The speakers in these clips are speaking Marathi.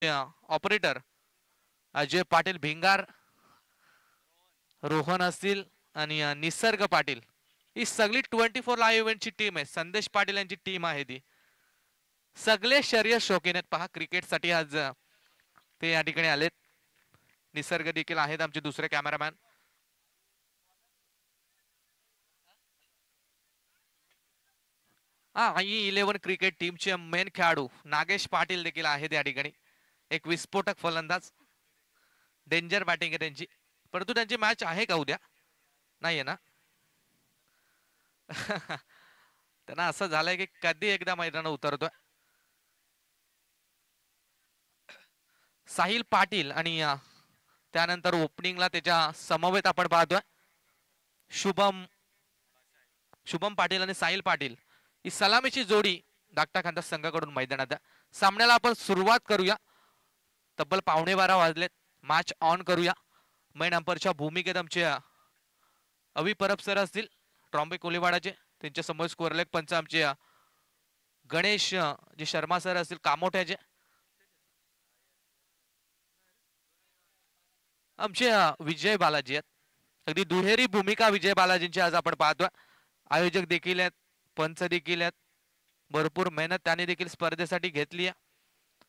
ऑपरेटर अजय पाटील भिंगार, रोहन असतील आणि निसर्ग पाटील, ही सगळी 24 लाईव्ह इव्हेंटची टीम आहे. संदेश पाटील यांची टीम आहे ती. सगळे शर्यत शौकीन आहेत पहा क्रिकेटसाठी. आज ते या ठिकाणी आलेत. निसर्ग देखील आहेत आमचे दुसरे कॅमेरामॅन. ही 11 क्रिकेट टीमचे मेन खेळाडू नागेश पाटील देखील आहेत या ठिकाणी. एक विस्फोटक फलंदाज, डेंजर बॅटिंग आहे त्यांची. परंतु त्यांची मॅच आहे का उद्या? नाहीये ना. त्यांना असं झालंय की कधी एकदा मैदानात उतरतोय. साहिल पाटील आणि त्यानंतर ओपनिंगला त्याच्या समवेत आपण पाहतोय शुभम शुभम पाटील आणि साहिल पाटील, ही सलामीची जोडी धाकटा खांदा संघाकडून मैदानात. सामन्याला आपण सुरुवात करूया. तब्बल 11:15 वाजलेत. मॅच ऑन करूया. मेन अंपरच्या भूमिकेत आमचे अवी परब सर असतील, ट्रॉम्बे कोलीवाडाचे. त्यांच्या समोर स्कोअर लेग पंच आमचे गणेश जे शर्मा सर असतील कामोठ्याचे. आमचे विजय बालाजी आहेत. अगदी दुहेरी भूमिका विजय बालाजींची आज आपण पाहतोय. आयोजक देखील आहेत, पंच देखील आहेत. भरपूर मेहनत त्याने देखील स्पर्धेसाठी घेतली आहे.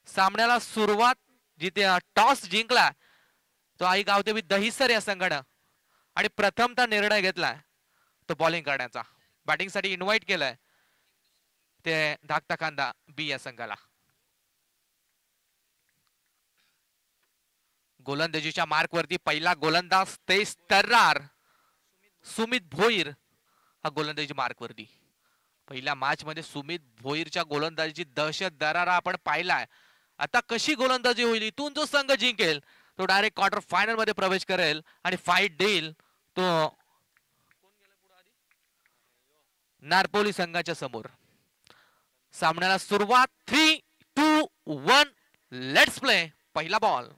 सामन्याला सुरुवात जिथे टॉस जिंकला तो आई गावदेवी दहिसर या संघानं आणि प्रथमता निर्णय घेतलाय तो बॉलिंग करण्याचा. बॅटिंगसाठी इन्व्हाइट केलंय ते धाकटा कांदा बी या संघाला. गोलंदाजीच्या मार्कवरती पहिला गोलंदाज तेज तर्रार सुमित भोईर हा गोलंदाजी मार्कवरती. पहिल्या मॅच मध्ये सुमित भोईरच्या गोलंदाजीची दहशत दरारा आपण पाहिलाय. आता कशी गोलंदाजी होईल, इथून जो संघ जिंकेल तो डायरेक्ट क्वार्टर फायनल मध्ये प्रवेश करेल आणि फाईट देईल तो नारपोली संघाच्या समोर. सामन्याला सुरुवात 3-2-1 लेट्स प्ले. पहिला बॉल,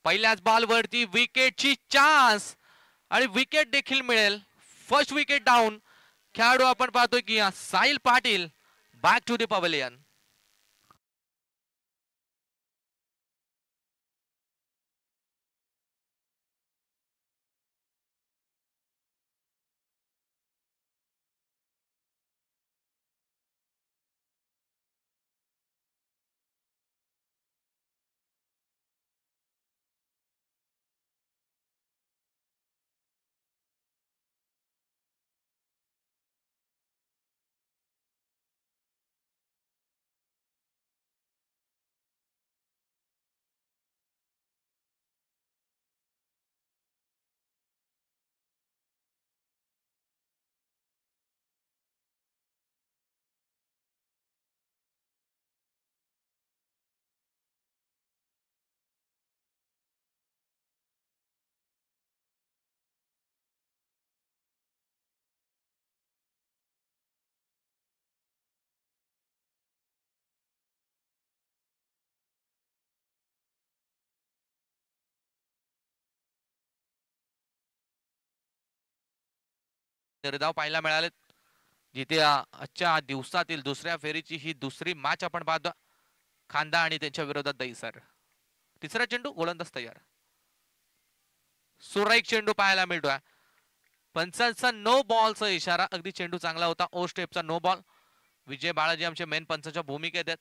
पहिल्याच बॉल वरती विकेटची चान्स आणि विकेट देखील मिळेल. First wicket down. खेळाडू आपण पाहतोय की Sahil Patil back to the pavilion. निर्धाव पाहायला मिळाले जिथे आजच्या दिवसातील दुसऱ्या फेरीची ही दुसरी मॅच आपण पाहतो. खांदा आणि त्यांच्या विरोधात दहिसर. तिसरा चेंडू, गोलंदाज तयार. सुरेख चेंडू पाहायला मिळतोय. पंचांचा नो बॉलचा इशारा. अगदी चेंडू चांगला होता. ओ स्टेपचा नो बॉल. विजय बाळाजी आमचे मेन पंचाच्या भूमिकेत आहेत.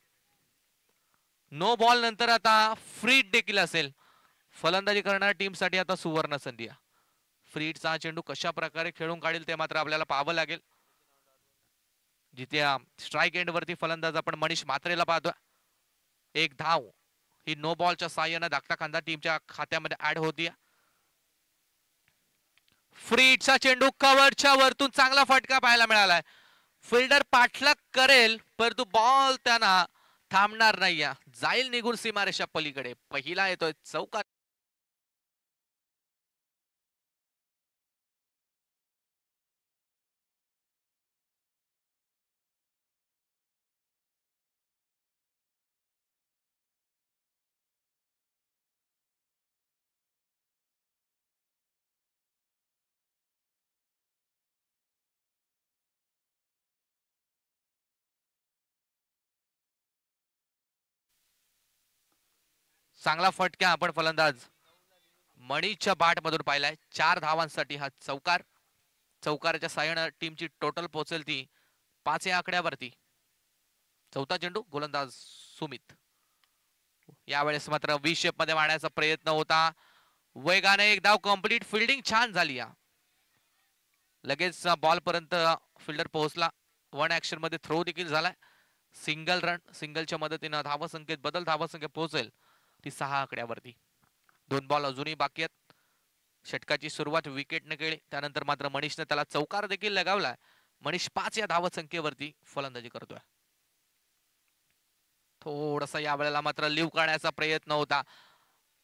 नो बॉल नंतर आता फ्री देखील असेल. फलंदाजी करणाऱ्या टीमसाठी आता सुवर्ण संधी आहे. फ्रीडचा चेंडू कशा प्रकारे खेळून काढेल ते मात्र आपल्याला पाहावं लागेल. जिथे स्ट्राईक एंड वरती फलंदाज आपण मनीष म्हात्रेला पाहतोय. एक धाव ही नो बॉलच्या साह्यानं धाकटा खांदा टीमच्या खात्यामध्ये ऍड होती. फ्रीडचा चेंडू कव्हरच्या वरतून चांगला फटका पाहायला मिळालाय. फिल्डर पाठलाग करेल परंतु बॉल त्यांना थांबणार नाही. जाईल निघून सीमारेषा पलीकडे. पहिला येतोय चौकार. चांगला फटका आपण फलंदाज मणीच्या बाट मधून पाहिलाय. 4 धावांसाठी हा चौकार. चौकाराच्या साह्यानं टीमची टोटल पोहोचेल ती 5 या आकड्यावरती. चौथा चेंडू गोलंदाज सुमित. यावेळेस मात्र वी शेप मध्ये मारण्याचा प्रयत्न होता. वेगाने एक धाव कंप्लीट. फिल्डिंग छान झाली या. लगेच बॉल पर्यंत फिल्डर पोहोचला. वन ऍक्शन मध्ये थ्रो देखील झालाय. Single run. सिंगलच्या मदतीनं धावसंख्येत बदल. धावसंख्या पोहोचेल ती 6 आकड्यावरती. 2 बॉल अजूनही बाकी आहेत. षटकाची सुरुवात विकेटने केली. त्यानंतर मात्र मनीषने त्याला चौकार देखील लगावलाय. मनीष 5 या धावसंख्येवरती फलंदाजी करतोय. थोडासा यावेळेला मात्र लिव्ह करण्याचा प्रयत्न होता.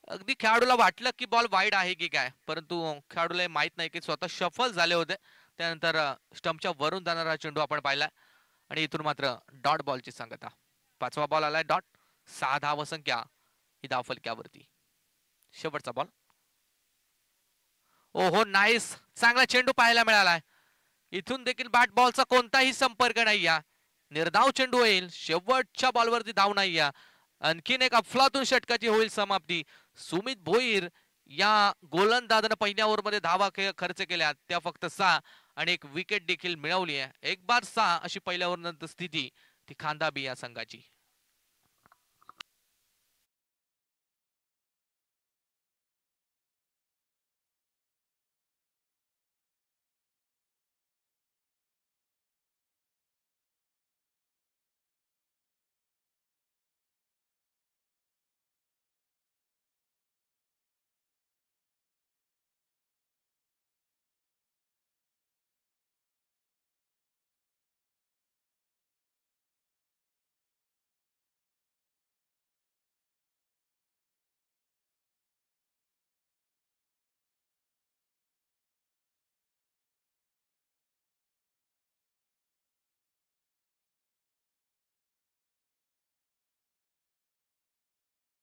अगदी खेळाडूला वाटलं की बॉल वाईड आहे की काय, परंतु खेळाडूला माहित नाही की स्वतः शफल झाले होते. त्यानंतर स्टंपच्या वरून जाणारा चेंडू आपण पाहिला आणि इथून मात्र डॉट बॉलची सांगता. 5वा बॉल आलाय डॉट. 6 धावसंख्या ही धावफलक्यावरती. शेवटचा बॉल. ओहो नाईस. चांगला चेंडू पाहायला मिळालाय. इथून देखील बॅट बॉलचा कोणताही संपर्क नाही या. निर्धाव चेंडू होईल. शेवटच्या बॉलवरती धाव नाही या. आणखीन एक अफलातून षटकाची होईल समाप्ती. सुमित भोईर या गोलंदाजानं पहिल्या ओव्हरमध्ये धावा खर्च केल्या त्या फक्त 6 आणि एक विकेट देखील मिळवली आहे. 1-6 अशी पहिल्या ओव्हर नंतर स्थिती ती खांदाबी या संघाची.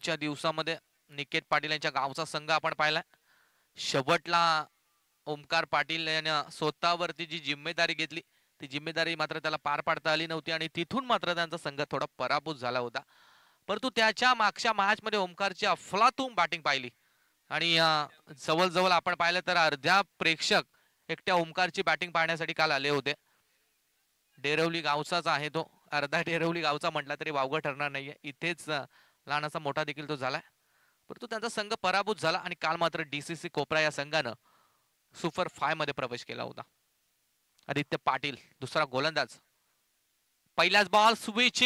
च्या दिवसामध्ये निकेत पाटील यांच्या गावचा संघ आपण पाहिलाय. शेवटला ओमकार पाटील याने स्वतःवरती जी जिम्मेदारी घेतली ती जिम्मेदारी मात्र त्याला पार पाडता आली नव्हती आणि तिथून मात्र त्यांचा संघ थोडा पराभूत झाला होता. परंतु त्याच्या मागच्या मॅच मध्ये ओमकारची अफलातून बॅटिंग पाहिली आणि जवळजवळ आपण पाहिलं तर अर्ध्या प्रेक्षक एकट्या ओमकारची बॅटिंग पाहण्यासाठी काल आले होते. डेरवली गावचाच आहे तो. अर्धा डेरवली गावचा म्हटला तरी वावगं ठरणार नाहीये. इथेच लहानाचा मोठा देखील तो झालाय. परंतु त्यांचा संघ पराभूत झाला आणि काल मात्र डीसीसी कोपरा या संघानं सुपर 5 मध्ये प्रवेश केला होता. आदित्य पाटील दुसरा गोलंदाज. पहिलाच बॉल स्विच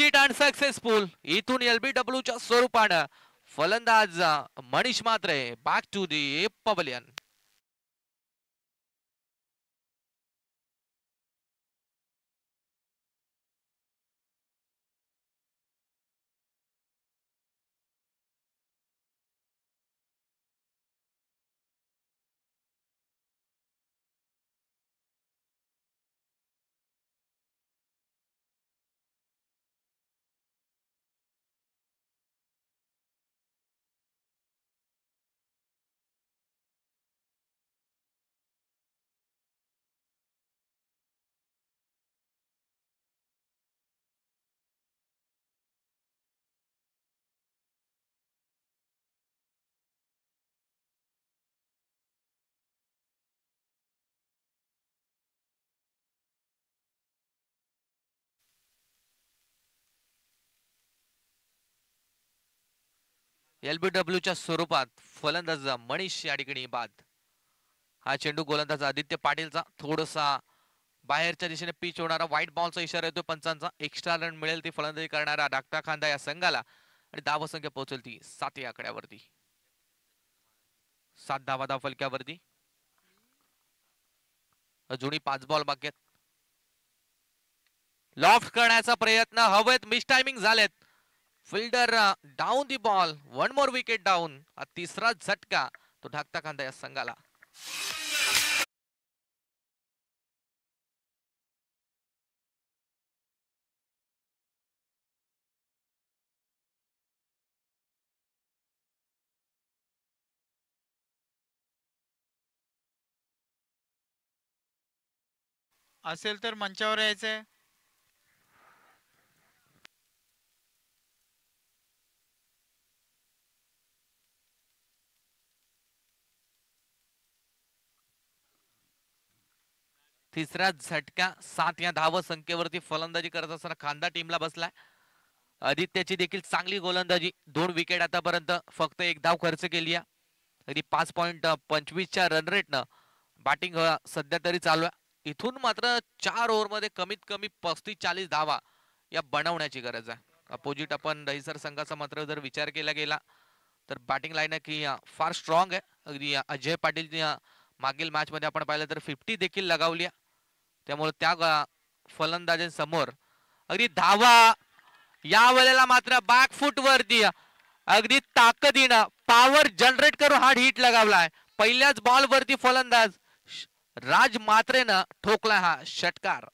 इट अनसक्सेसफुल. इथून LBW च्या स्वरूपानं फलंदाज Manish Mhatre back to the pavilion. LBW च्या स्वरूपात फलंदाज मनीष या ठिकाणी बाद. हा चेंडू गोलंदाज आदित्य पाटीलचा. थोडासा बाहेरच्या दिशेने पिच होणारा व्हाईट बॉलचा इशारा येतो पंचांचा. एक्स्ट्रा रन मिळेल ती फलंदाजी करणारा धाकटा खांदा या संघाला आणि धावसंख्या पोहोचेल ती 7 या आकड्यावरती. 7 धावा धाव फलक्यावरती. अजूनही 5 बॉल बाकी आहेत. लॉफ्ट करण्याचा प्रयत्न. हवेत मिस टायमिंग झालेत. Fielder down the ball. 1 more wicket down. हा तिसरा झटका तो धाकटा खांदा या संघाला. असेल तर मंचावर यायचंय. तिसऱ्या झटक्या 7 या धाव संख्येवरती फलंदाजी करत असताना खांदा टीमला बसलाय. आदित्यची देखील चांगली गोलंदाजी, 2 विकेट आतापर्यंत, फक्त 1 धाव खर्च केली आहे. अगदी 5.25च्या रन रेटनं बॅटिंग सध्या तरी चालू आहे. इथून मात्र 4 ओव्हरमध्ये कमीत कमी 35-40 धावा या बनवण्याची गरज आहे. अपोजिट आपण दहिसर संघाचा मात्र जर विचार केला गेला तर बॅटिंग लाईन की फार स्ट्रॉंग आहे. अगदी अजय पाटील मागील मॅच मध्ये आपण पाहिलं तर 50 देखील लगावली आहे. त्यामुळे त्या फलंदाजांसमोर अगदी धावा, या वेळेला मात्र बॅकफुट वरती अगदी ताकदीनं पॉवर जनरेट करून हा हिट लगावलाय. पहिल्याच बॉल वरती फलंदाज राज मात्रेनं ठोकला हा षटकार.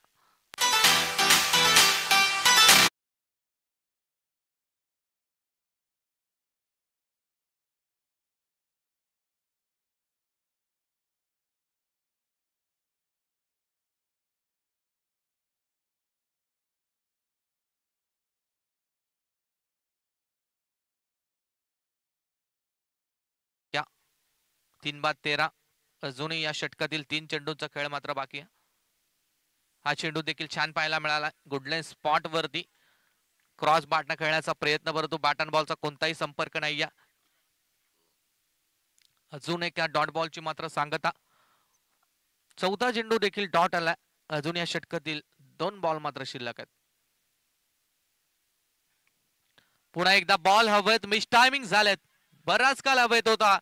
या 3/13 अजूनही या षटकातील 3 चेंडूंचा खेळ मात्र बाकी आहे. हा चेंडू देखील छान पाहायला मिळाला. गुडलाईन स्पॉट वरती क्रॉस बॅटनं खेळण्याचा प्रयत्न, परंतु बॅट अँड बॉलचा कोणताही संपर्क नाही. अजून एक या डॉट बॉलची मात्र सांगता. 14 चेंडू देखील डॉट आलाय. अजून या षटकातील 2 बॉल मात्र शिल्लक आहेत. पुन्हा एकदा बॉल हवेत, मिस टायमिंग झालेत. बराच काल हवेत होता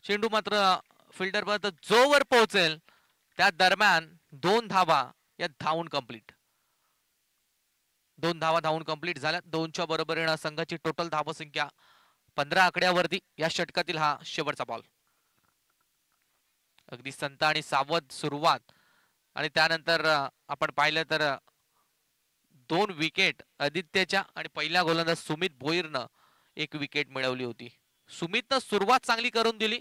चेंडू, मात्र फिल्डर पर्यंत जोवर पोहोचेल त्या दरम्यान 2 धावा या धावून कंप्लीट. 2 धावा धावून कंप्लीट झाल्या. 2च्या बरोबरीनं संघाची टोटल धावसंख्या 15 आकड्यावरती. या षटकातील हा शेवटचा बॉल. अगदी संत आणि सावध सुरुवात, आणि त्यानंतर आपण पाहिलं तर 2 विकेट आदित्यच्या आणि पहिल्या गोलंदाज सुमित भोईरनं 1 विकेट मिळवली होती. सुमितनं सुरुवात चांगली करून दिली,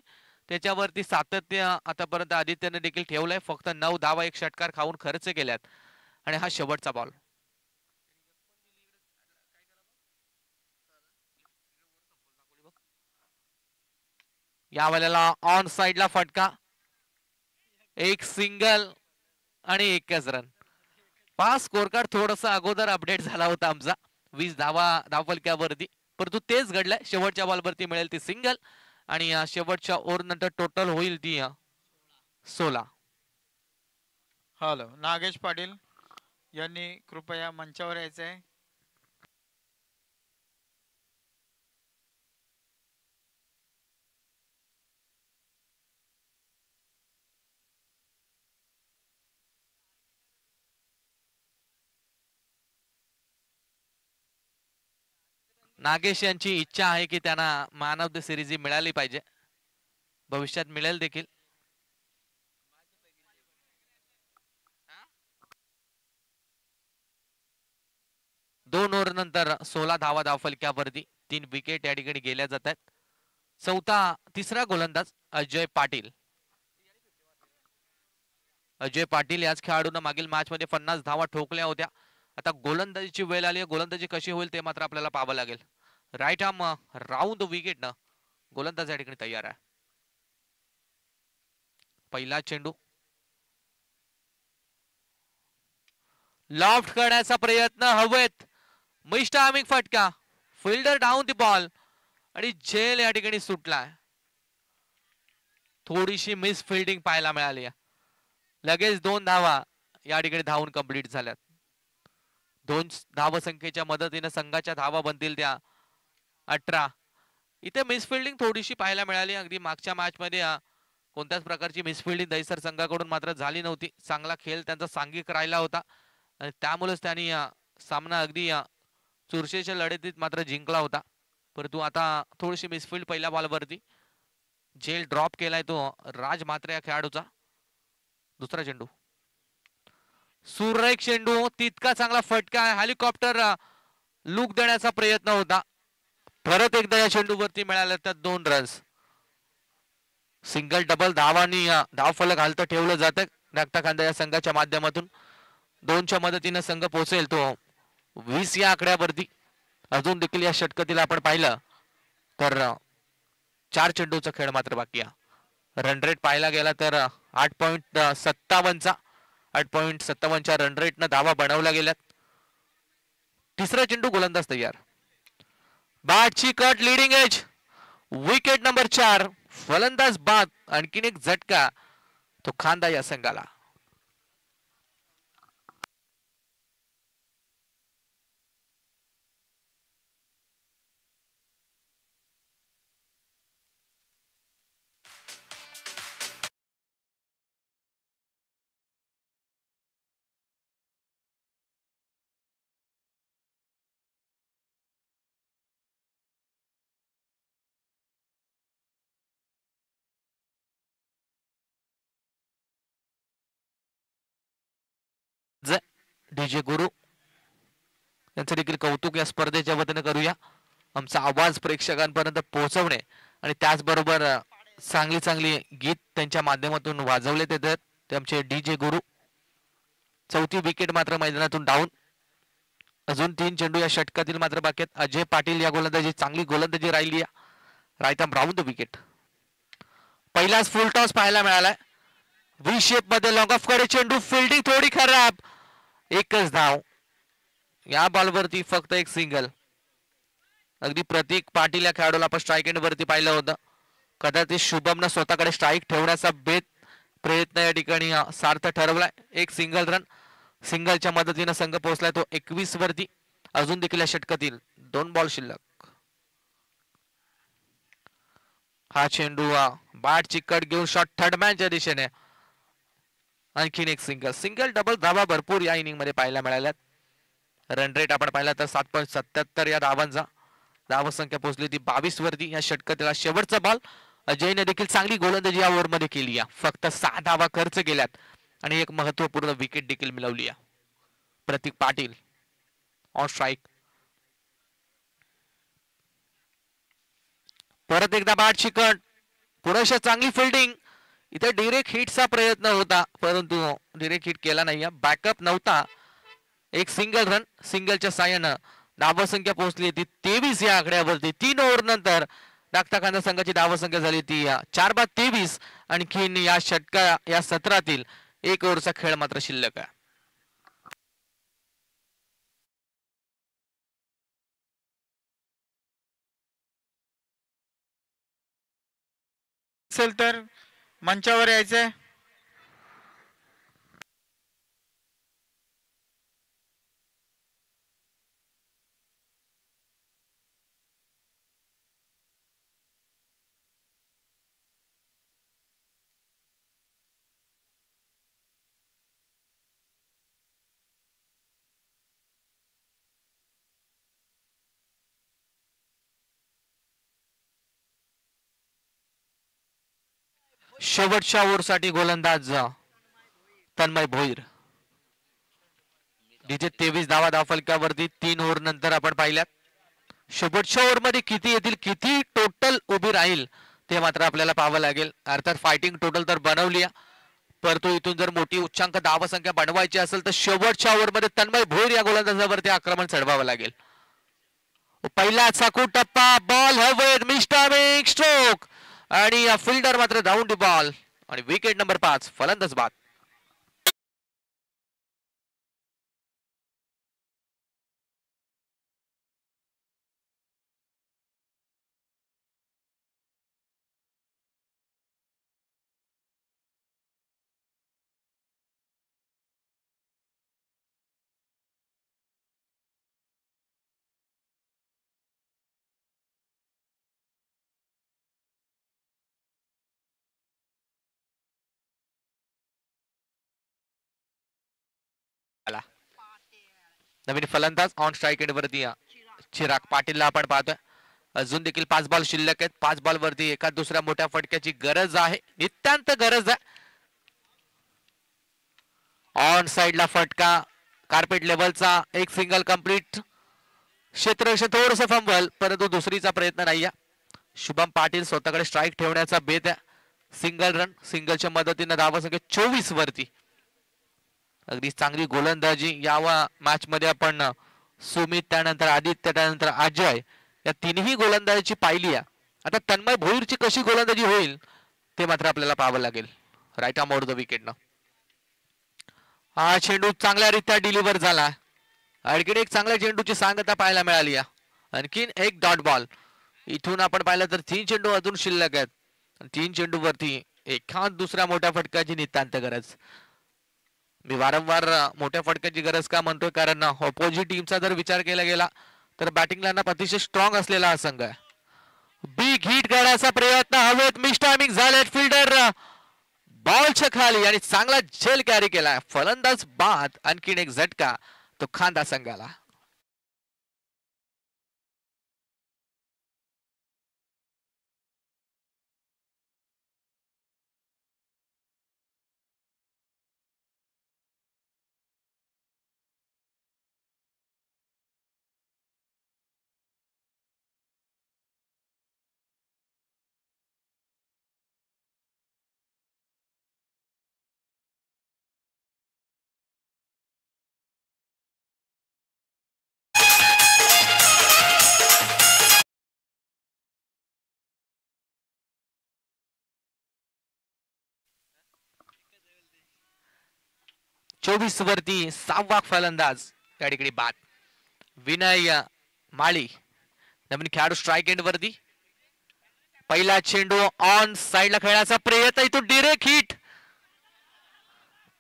त्याच्यावरती सातत्य आतापर्यंत आदित्यने देखील ठेवलंय. फक्त 9 धावा 1 षटकार खाऊन खर्च केल्यात, आणि हा शेवटचा बॉल. या वेळेला ऑन साइडला फटका, 1 सिंगल आणि 1च रन. पास स्कोर कार्ड थोडासा अगोदर अपडेट झाला होता आमचा 20 धावा धावफलक्यावरती, परंतु तेच घडलंय. शेवटच्या बॉलवरती मिळेल ती सिंगल, आणि शेवटच्या ओव्हर नंतर टोटल होईल ती 16. हॅलो, नागेश पाटील यांनी कृपया मंचावर यायचंय. नागेश यांची इच्छा आहे की त्यांना मॅन ऑफ द सिरीज मिळाली पाहिजे, भविष्यात मिळेल देखील. दोन ओव्हर नंतर 16 धावा धावफलक्यावरती, 3 विकेट या ठिकाणी गेल्या जात आहेत. तिसरा गोलंदाज अजय पाटील. अजय पाटील याच खेळाडूंना मागील मॅच मध्ये 50 धावा ठोकल्या होत्या. आता गोलंदाजीची वेळ आली आहे. गोलंदाजी कशी होईल ते मात्र आपल्याला पाहावं लागेल. राईट आर्म राऊंड विकेट न गोलंदाज या ठिकाणी तयार आहे. पहिला चेंडू लॉफ्ट करण्याचा प्रयत्न, हवेत मिस टायमिंग फटका, फिल्डर डाऊन दी बॉल, आणि झेल या ठिकाणी सुटलाय. थोडीशी मिस फिल्डिंग पाहायला मिळाली. लगेच 2 धावा या ठिकाणी धावून कंप्लीट झाल्यात. 2 धावसंख्येच्या मदतीने संघाच्या धावा बनतील त्या 18. इथे मिसफिल्डिंग थोडीशी पाहायला मिळाली. अगदी मागच्या मॅच मध्ये कोणत्याच प्रकारची मिसफिल्डिंग दहिसर संघाकडून मात्र झाली नव्हती. चांगला खेळ त्यांचा सांघिक राहिला होता, आणि त्यामुळेच त्यांनी सामना अगदी चुरशीच्या लढतीत मात्र जिंकला होता. परंतु आता थोडीशी मिसफिल्ड पहिल्या बॉलवरती, झेल ड्रॉप केलाय तो राज मात्रे या खेळाडूचा. दुसरा चेंडू सुरेख चेंडू, तितका चांगला फटका, हेलिकॉप्टर लुक देण्याचा प्रयत्न होता. परत एकदा या चेंडूवरती मिळाल्या तर 2 रन्स. सिंगल डबल धावांनी धावफलक हालत ठेवलं जातं नागटा खांदा या संघाच्या माध्यमातून. 2च्या मदतीने संघ पोहोचेल तो 20 या आकड्यावरती. अजून देखील या षटकातील आपण पाहिलं तर 4 चेंडूचा खेळ मात्र बाकी आहे. रन रेट पाहायला गेला तर 8.57चा 8.57च्या रन रेटनं धावा बनवल्या गेल्यात. तिसरा चेंडू गोलंदाज तयार. बॅटची cut leading edge. Wicket number 4. फलंदाज बाद. आणखीन एक झटका तो खांदा या संघाला. डीजे गुरु यांचं देखील कौतुक या स्पर्धेच्या वतीने करूया. आमचा आवाज प्रेक्षकांपर्यंत पोहोचवणे आणि त्याचबरोबर चांगली चांगली गीत त्यांच्या माध्यमातून वाजवले ते आमचे डीजे गुरु. चौथी विकेट मात्र मैदानातून डाऊन. अजून 3 चेंडू या षटकातील मात्र बाकी आहेत. अजय पाटील या गोलंदाजी चांगली गोलंदाजी राहिली. Right arm round the wicket. पहिलाच फुल टॉस पाहायला मिळालाय. व्ही शेप मध्ये लॉंग ऑफ कडे चेंडू. फिल्डिंग थोडी खराब. एकच धाव. या बॉलवरती फक्त एक सिंगल. अगदी प्रतीक पाटील या खेळाडूला आपण स्ट्राईक एंड वरती पाहिलं होतं. कदाचित शुभमनं स्वतःकडे स्ट्राईक ठेवण्याचा प्रयत्न या ठिकाणी सार्थ ठरवलाय. एक सिंगल रन. सिंगलच्या मदतीने संघ पोहोचलाय तो 21 वरती. अजून देखील या षटकातील 2 बॉल शिल्लक. हा चेंडू बॅटची कट घेऊन शॉट थर्ड मॅनच्या दिशेने. आणखीन एक सिंगल डबल धावा भरपूर या इनिंग मध्ये पाहायला मिळाल्यात. रन रेट आपण पाहिला तर 7.77 या धावांचा. धावसंख्या पोहोचली ती 22 वरती. या षटकातील शेवटचा बॉल. अजयने देखील चांगली गोलंदाजी या ओव्हर मध्ये केली. फक्त 6 धावा खर्च केल्यात आणि एक महत्वपूर्ण विकेट देखील मिळवली. प्रतीक पाटील ऑन स्ट्राईक. परत एकदा बॅटची कट. पुरेशा चांगली फिल्डिंग. इथे डिरेक्ट हिटचा प्रयत्न होता परंतु डिरेक्ट हिट केला नाही. बॅकअप नव्हता. एक सिंगल रन. सिंगलच्या साह्यानं धावसंख्या पोहोचली ती 23 या आकड्यावरती. 3 ओव्हर नंतर डाकता खांदा संघाची धावसंख्या झाली ती 4/23. आणखीन या षटका या सत्रातील 1 ओव्हरचा खेळ मात्र शिल्लक आहे. असेल तर मंचावर यायचंय. शेवटच्या ओव्हरसाठी गोलंदाज तन्मय भोईर. जिथे 23 धावा धावफलकावरती 3 ओव्हर नंतर आपण पाहिल्यात. शेवटच्या ओव्हर मध्ये किती येतील, किती टोटल उभी राहील ते मात्र आपल्याला पाहावं लागेल. अर्थात फायटिंग टोटल तर बनवली परंतु इथून जर मोठी उच्चांक धावसंख्या बनवायची असेल तर शेवटच्या ओव्हर मध्ये तन्मय भोईर या गोलंदाजावरती आक्रमण चढवावं लागेल. पहिला चाकू टप्पा. बॉल हवेत. मिस्टामिक स्ट्रोक आणि फिल्डर मात्र डाऊन द बॉल आणि विकेट नंबर 5. फलंदाज बाद. नवीन फलंदाज ऑन स्ट्राईक एंड वरती चिराग पाटीलला आपण पाहतोय. अजून देखील 5 बॉल शिल्लक आहेत. 5 बॉल वरती एका दुसऱ्या मोठ्या फटक्याची गरज आहे. नितांत गरज आहे. ऑन साइडला फटका. कार्पेट लेवलचा एक सिंगल कंप्लीट. क्षेत्ररक्षण थोडंसं फंबल परंतु दुसरीचा प्रयत्न नाही. शुभम पाटील स्वतःकडे स्ट्राईक ठेवण्याचा बेत आहे. Single run. सिंगलच्या मदतीने धावसंख्या 24 वरती. अगदी चांगली गोलंदाजी या मॅच मध्ये आपण सुमित त्यानंतर आदित्य त्यानंतर अजय या तिन्ही गोलंदाजीची पाहिली आहे. आता तन्मय भोईरची कशी गोलंदाजी होईल ते मात्र आपल्याला पाहावं लागेल. राईट आर्म आउट द विकेटनं. हा चेंडू चांगल्यारीत्या डिलिव्हर झाला. आणखीन एक चांगल्या चेंडूची सांगता पाहायला मिळाली. आणखीन एक डॉट बॉल. इथून आपण पाहिलं तर 3 चेंडू अजून शिल्लक आहेत. 3 चेंडूवरती एखाद दुसऱ्या मोठ्या फटक्याची नितांत गरज. मी वारंवार मोठ्या फटक्याची गरज का म्हणतोय, कारण ऑपोजिट टीमचा जर विचार केला गेला तर बॅटिंग लाईनअप अतिशय स्ट्रॉंग असलेला हा संघ आहे. बिग हिट करण्याचा प्रयत्न, हवेत मिस टायमिंग झाले. फिल्डर बॉलच्या खाली आणि चांगला झेल कॅरी केलाय. फलंदाज बाद. आणखीन एक झटका तो खांदा संघाला. चोवीस वरती 6वा फलंदाज या ठिकाणी बाद. विनय माळी नवीन खेळाडू स्ट्राईक एंड वरती. पहिला चेंडू ऑन साइडला खेळण्याचा प्रयत्न, इथून डिरेक्ट हिट.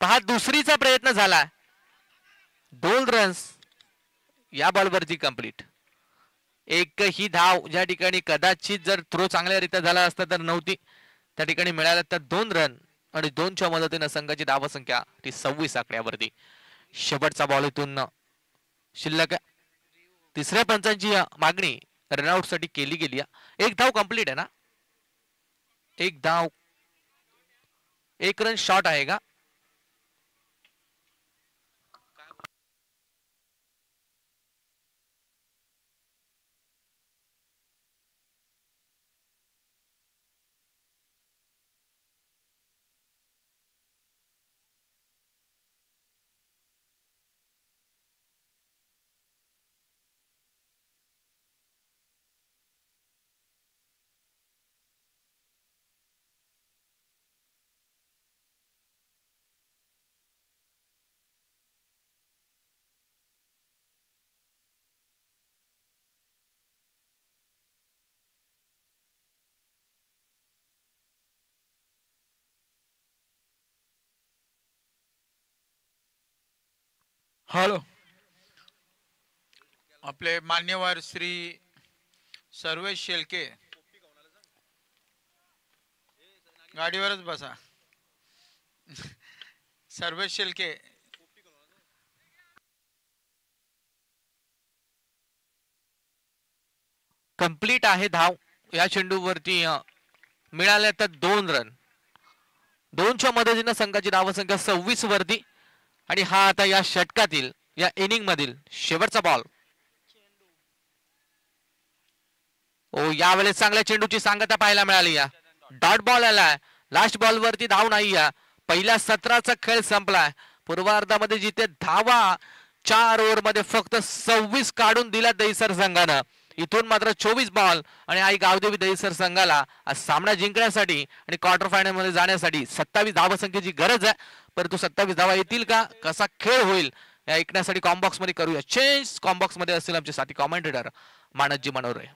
पहा दुसरीचा प्रयत्न झाला. 2 रन्स या बॉलवरती कंप्लीट. एकही धाव ज्या ठिकाणी कदाचित जर थ्रो चांगल्यारीत्या झाला असता तर नव्हती, त्या ठिकाणी मिळाल्या तर 2 रन आणि 2च्या मदतीने संघाची धावसंख्या ती 26 आकड्यावरती. शेवटचा बॉल इथून शिल्लक. तिसऱ्या पंचांची मागणी रनआउट साठी केली गेली. एक धाव कंप्लीट आहे ना? एक धाव, 1 रन शॉर्ट आहे का? हॅलो. आपले मान्यवर श्री सर्वेश शेलके, गाडीवरच बसा. सर्वेश शेलके. कंप्लीट आहे धाव या चेंडूवरती. मिळाल्या तर 2 रन. 2च्या मदतीने संघाची धावसंख्या 26 वरती. आणि हा आता या षटकातील, या इनिंग मधील शेवटचा बॉल. ओ, यावेळेस चांगल्या चेंडूची सांगता पाहायला मिळाली. डॉट बॉल आलाय. लास्ट बॉल वरती धाव नाही. पहिल्या 17चा खेळ संपलाय. पूर्वार्धामध्ये जिथे धावा 4 ओव्हर मध्ये फक्त 26 काढून दिल्या दहिसर संघानं, इथून मात्र 24 बॉल आणि आई गावदेवी दहिसर संघाला सामना जिंकण्यासाठी आणि क्वार्टर फायनल मध्ये जाण्यासाठी 27 धावसंख्येची गरज आहे. परंतु 27 धावा येतील का, कसा खेळ होईल या ऐकण्यासाठी कॉम्बॉक्स मध्ये करूया चेंज. कॉम्बॉक्स मध्ये असतील आमचे साथी कॉमेंटेटर मानसजी मनोरे.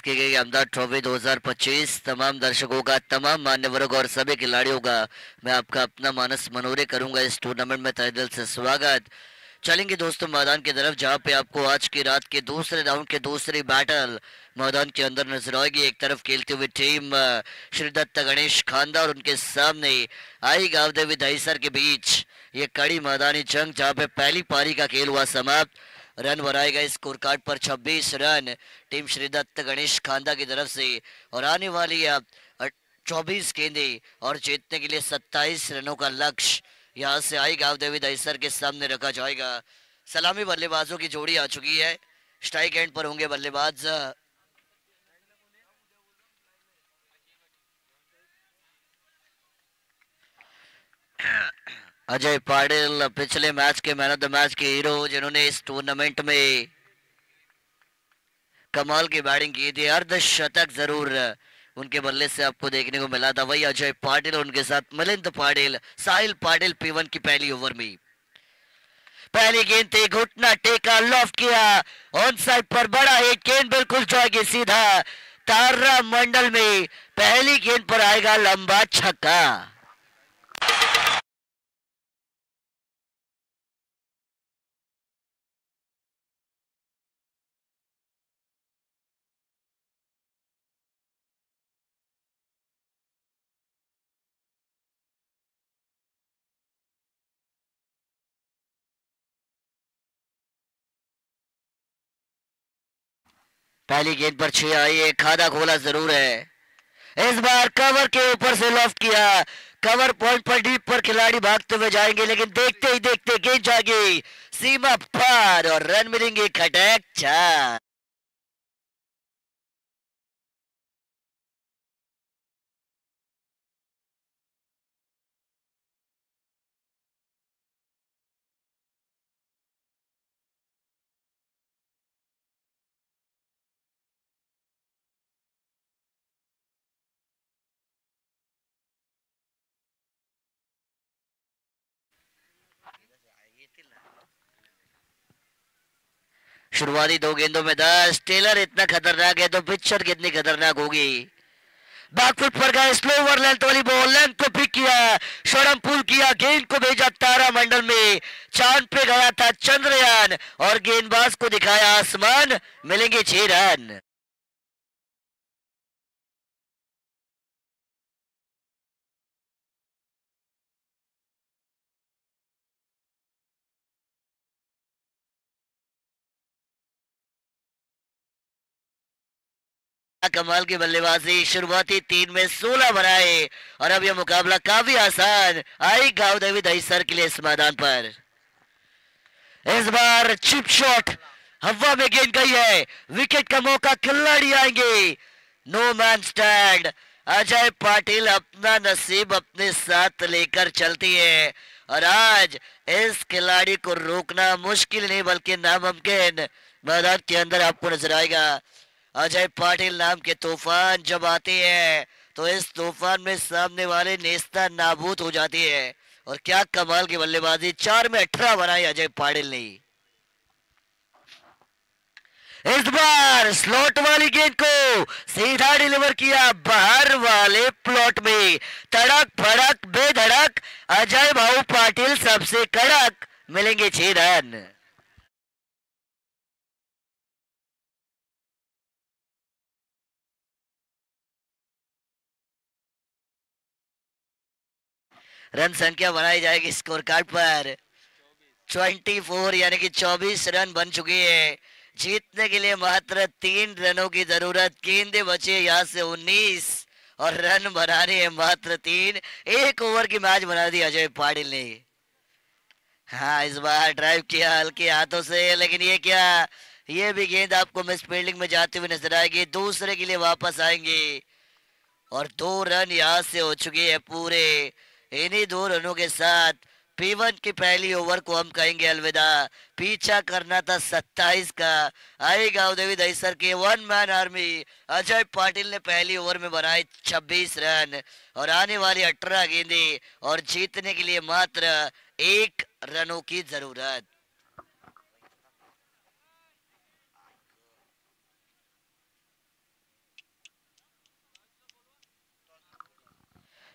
की गई अहमदाबाद ट्रॉफी 2025 तमाम दर्शकों का, तमाम मान्यवरों का और सभी खिलाड़ियों का मैं आपका अपना मानस मनोरे करूंगा इस टूर्नामेंट में तहे दिल से स्वागत। चलेंगे दोस्तों मैदान की तरफ, जहां पे आपको आज की रात के दूसरे राउंड के दूसरी बैटल मैदान के अंदर नजर आएगी। एक तरफ खेलती हुई टीम श्री दत्त गणेश खानदा और उनके सामने आई गांव देवी दहीसर के बीच ये कड़ी मैदानी जंग, जहां पे पहली पारी का खेल हुआ समाप्त। रन बनाए गए स्कोर कार्ड पर 26 रन टीम श्री दत्त गणेश खानदा की तरफ से, और आने वाली 24 गेंदे और जीतने के लिए 27 रनों का लक्ष्य यहाँ से आई गांव देवी दहीसर के सामने रखा जाएगा। सलामी बल्लेबाजों की जोड़ी आ चुकी है, स्ट्राइक एंड पर होंगे बल्लेबाज अजय पाटिल, पिछले match K man of the match K hero, जिन्होंने इस टूर्नामेंट में कमाल की बैटिंग की थी। अर्धशतक जरूर उनके बल्ले से आपको देखने को मिला था। वही अजय पाटिल और उनके साथ मिलिंद पाटिल, साहिल पाटिल P1 की पहली ओवर में पहली गेंद थी, घुटना टेका, लॉफ्ट किया, ऑन साइड पर बड़ा हिट, गेंद बिल्कुल जाएगी सीधा तारा मंडल में। पहली गेंद पर आएगा लंबा छक्का। पहली गेंद पर 6 आई है, खादा खोला जरूर है। इस बार कवर के ऊपर से लॉफ्ट किया, कवर पॉइंट पर डीप पर खिलाड़ी भागते हुए जाएंगे, लेकिन देखते ही देखते गेंद जाएगी सीमा पार और रन मिलेंगे खटक 4। शुरुआती 2 गेंदों में 10। टेलर इतना खतरनाक है तो पिक्चर कितनी खतरनाक होगी। बैकफुट पर गए, स्लोवर लेंथ वाली बॉल, लेंथ को पिक किया, शॉर्ट पुल किया, गेंद को भेजा तारा मंडल में। चांद पे गया था चंद्रयान और गेंदबाज को दिखाया आसमान, मिलेंगे 6 रन। कमाल की बल्लेबाजी, शुरुआती 3 में 16 बनाए और अब यह मुकाबला काफी आसान आई गांव देवी दहीसर के लिए इस मैदान पर। इस बार चिप शॉट हवा में गेंद गई है, विकेट का मौका, खिलाड़ी आएंगे, no man stand. Ajay Patil अपना नसीब अपने साथ लेकर चलती है और आज इस खिलाड़ी को रोकना मुश्किल नहीं बल्कि नामुमकिन मैदान के अंदर आपको नजर आएगा। अजय पाटिल नाम के तूफान जब आते हैं तो इस तूफान में सामने वाले नेस्ता नाबूद हो जाती है। और क्या कमाल की बल्लेबाजी, 4 में 18 बनाई अजय पाटिल ने। इस बार स्लॉट वाली गेंद को सीधा डिलीवर किया बाहर वाले प्लॉट में, तड़क भड़क बेधड़क अजय भाऊ पाटिल सबसे कड़क, मिलेंगे 6 रन। रन संख्या बनाई जाएगी स्कोर कार्ड पर 24, यानी कि 24 रन बन चुकी है। जीतने के लिए मात्र 3 रनों की जरूरत, गेंदे बचे यहाँ से 19 और रन बनाने हैं मात्र 3। 1 ओवर की मैच बना दी अजय पाटिल ने। हाँ, इस बार ड्राइव किया हल्के हाथों से, लेकिन ये क्या, ये भी गेंद आपको मिस फील्डिंग में जाते हुए नजर आएगी। दूसरे के लिए वापस आएंगे और 2 रन यहाँ से हो चुके हैं पूरे। इन्हीं 2 रनों के साथ P1 की पहली ओवर को हम कहेंगे अलविदा। पीछा करना था 27 का। आई गांव देवी दहीसर के 1 मैन आर्मी अजय पाटिल ने पहली ओवर में बनाए 26 रन और आने वाली 18 गेंदे और जीतने के लिए मात्र 1 रनों की जरूरत।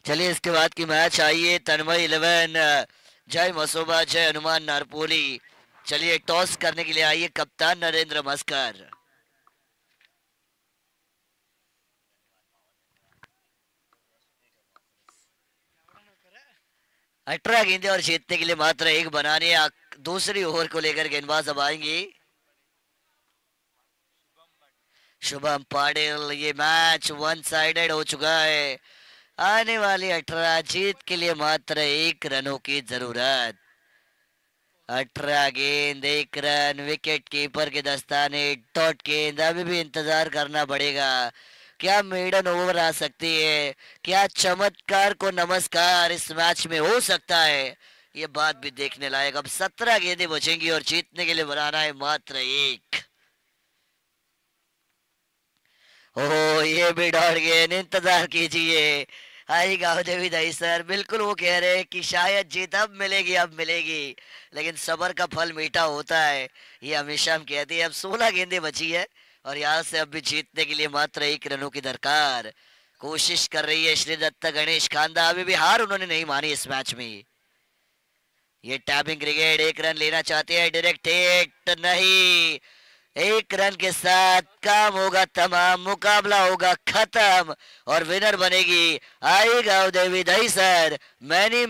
चलिए इसके बाद की मैच आइए तन्मय 11 जय मसोबा जय हनुमान नारपोली। चलिए टॉस करने के लिए आइए कप्तान नरेंद्र मस्कर। अठारह गेंदे और जीतने के लिए मात्र एक बनाने। दूसरी ओवर को लेकर गेंदबाज अब आएंगे शुभम पाटिल। ये मैच वन साइडेड हो चुका है। आने वाली 18 जीत के लिए मात्र एक रनों की जरूरत। 18 गेंद 1 रन। विकेट कीपर के दस्ताने डॉट गेंद। अभी भी इंतजार करना पड़ेगा। क्या मेडन ओवर आ सकती है? क्या चमत्कार को नमस्कार इस मैच में हो सकता है? ये बात भी देखने लायक। अब 17 गेंदें बचेंगी और जीतने के लिए बनाना है मात्र एक। ओह ये भी डॉट गेंद। इंतजार कीजिए। आई गाँव देवी दही सर बिल्कुल वो कह रहे हैं कि शायद जीत अब मिलेगी अब मिलेगी, लेकिन सबर का फल मीठा होता है, ये हमेशा हम कहते हैं। अब 16 गेंदें बची है और यहाँ से अब भी जीतने के लिए मात्र एक रनों की दरकार। कोशिश कर रही है श्री दत्ता गणेश खांदा। अभी भी हार उन्होंने नहीं मानी इस मैच में। ये टैपिंग क्रिकेट। 1 रन लेना चाहते हैं। डायरेक्ट हिट नहीं। 1 रन के साथ काम होगा तमाम। मुकाबला होगा खत्म और विनर बनेगी आई गाँव देवी दही सर। मैनी